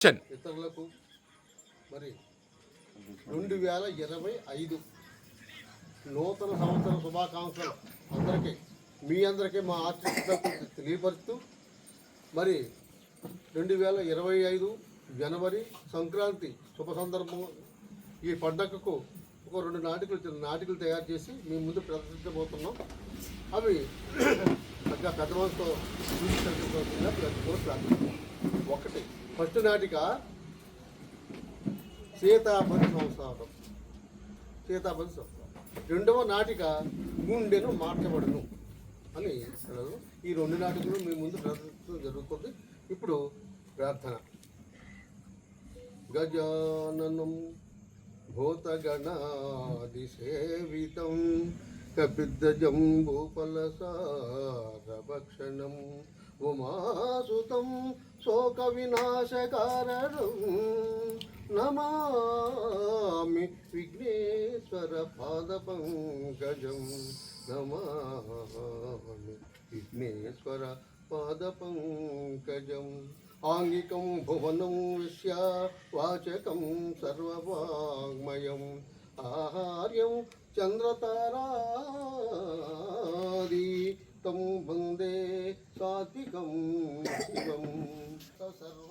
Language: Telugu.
ఇతరులకు మరి 2025 నూతన సంవత్సర శుభాకాంక్షలు అందరికీ మా ఆర్టిస్టులకు తెలియపరుస్తూ మరి 2025 జనవరి సంక్రాంతి శుభ సందర్భం ఈ పండగకు ఒక 2 నాటికలు తయారు చేసి మీ ముందు ప్రదర్శించబోతున్నాం. అవి పెద్ద మనసుతో ఒకటి ఫస్ట్ నాటిక సీతాపతి సంసారం. రెండవ నాటిక గుండెను మార్చబడును అని ఈ 2 నాటికలు మీ ముందు ప్రదర్శించడం జరుగుతుంది. ఇప్పుడు ప్రార్థన. గజాననం భూతగణాదిసేవితం కపిద్ధజంబూఫలసారభక్షణం ఉమాసుతం శోక వినాశకారణం నమామి విఘ్నేశ్వర పాదపంకజం. నమామి విఘ్నేశ్వర పాదపంకజం. ఆంగికం భువనం విశ్య వాచకం సర్వవాంగ్మయం ఆహార్యం చంద్రతారాది తం వందే సాత్వికం శివం.